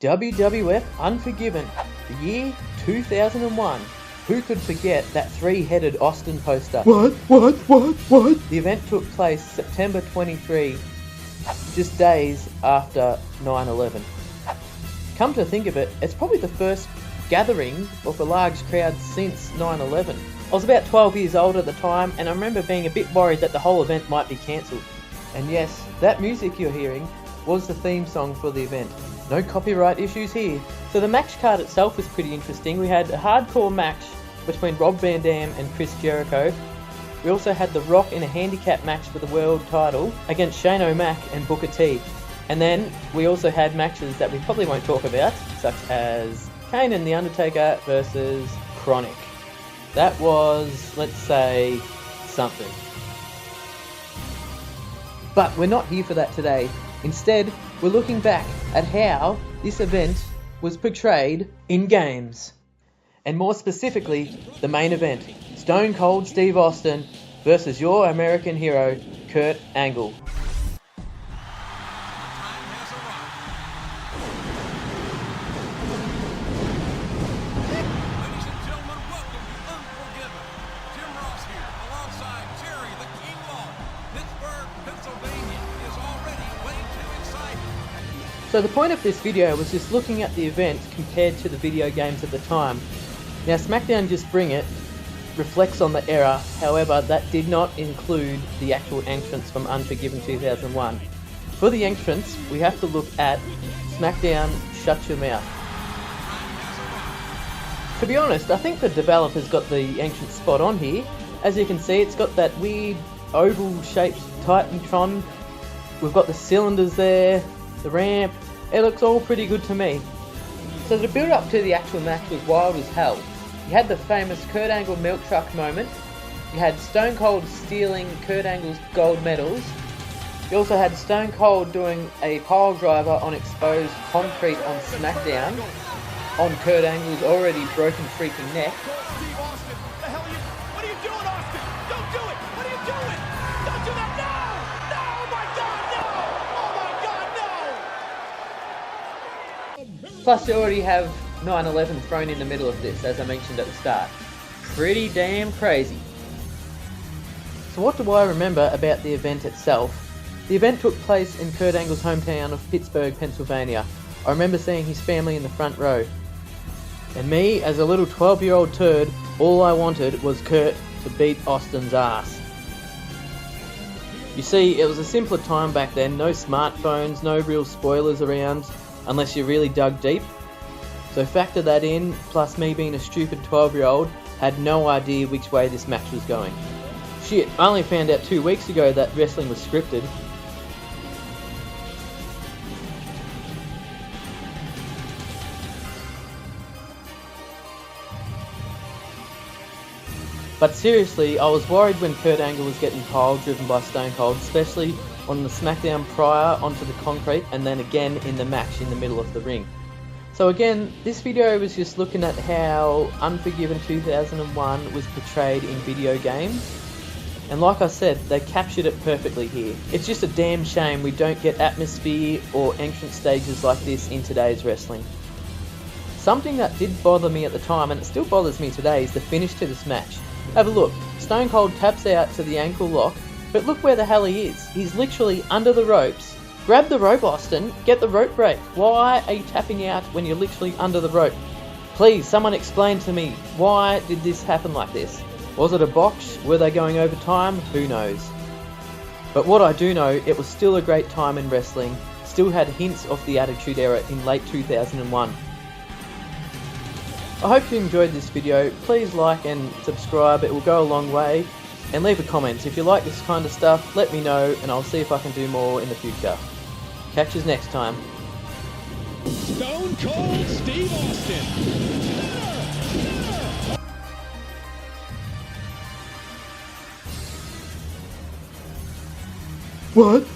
WWF Unforgiven, the year 2001. Who could forget that three-headed Austin poster? What? The event took place September 23, just days after 9/11. Come to think of it, it's probably the first gathering of a large crowd since 9/11. I was about 12 years old at the time, and I remember being a bit worried that the whole event might be cancelled. And yes, that music you're hearing was the theme song for the event. No copyright issues here. So the match card itself was pretty interesting. We had a hardcore match between Rob Van Dam and Chris Jericho. We also had The Rock in a handicap match for the world title against Shane O'Mac and Booker T. And then we also had matches that we probably won't talk about, such as Kane and The Undertaker versus Chronic. That was, let's say, something. But we're not here for that today. Instead, we're looking back at how this event was portrayed in games. And more specifically, the main event, Stone Cold Steve Austin versus your American hero, Kurt Angle. Ladies and gentlemen, welcome to Unforgiven. Jim Ross here, alongside Jerry the King Law. Pittsburgh, Pennsylvania is already way too exciting. So the point of this video was just looking at the event compared to the video games at the time. Now Smackdown Just Bring It reflects on the era, however that did not include the actual entrance from Unforgiven 2001. For the entrance, we have to look at Smackdown Shut Your Mouth. To be honest, I think the developers got the entrance spot on here. As you can see, it's got that weird oval shaped Titantron. We've got the cylinders there, the ramp. It looks all pretty good to me. So the build up to the actual match was wild as hell. You had the famous Kurt Angle milk truck moment. You had Stone Cold stealing Kurt Angle's gold medals. You also had Stone Cold doing a pile driver on exposed concrete on SmackDown on Kurt Angle's already broken freaking neck. Steve Austin, the hell are you? What are you doing, Austin? Don't do it! What are you doing? Don't do that! No! No! Oh my God! No! Oh my God! No! Plus you already have 9/11 thrown in the middle of this, as I mentioned at the start. Pretty damn crazy. So what do I remember about the event itself? The event took place in Kurt Angle's hometown of Pittsburgh, Pennsylvania. I remember seeing his family in the front row. And me, as a little 12-year-old turd, all I wanted was Kurt to beat Austin's ass. You see, it was a simpler time back then, no smartphones, no real spoilers around, unless you really dug deep. So factor that in, plus me being a stupid 12-year-old, had no idea which way this match was going. Shit, I only found out 2 weeks ago that wrestling was scripted. But seriously, I was worried when Kurt Angle was getting pile driven by Stone Cold, especially on the SmackDown prior onto the concrete and then again in the match in the middle of the ring. So again, this video was just looking at how Unforgiven 2001 was portrayed in video games. And like I said, they captured it perfectly here. It's just a damn shame we don't get atmosphere or entrance stages like this in today's wrestling. Something that did bother me at the time, and it still bothers me today, is the finish to this match. Have a look. Stone Cold taps out to the ankle lock, but look where the hell he is. He's literally under the ropes. Grab the rope, Austin. Get the rope break. Why are you tapping out when you're literally under the rope? Please, someone explain to me, why did this happen like this? Was it a botch? Were they going over time? Who knows? But what I do know, it was still a great time in wrestling. Still had hints of the Attitude Era in late 2001. I hope you enjoyed this video. Please like and subscribe, it will go a long way. And leave a comment. If you like this kind of stuff, let me know and I'll see if I can do more in the future. Catch us next time. Stone Cold Steve Austin. What?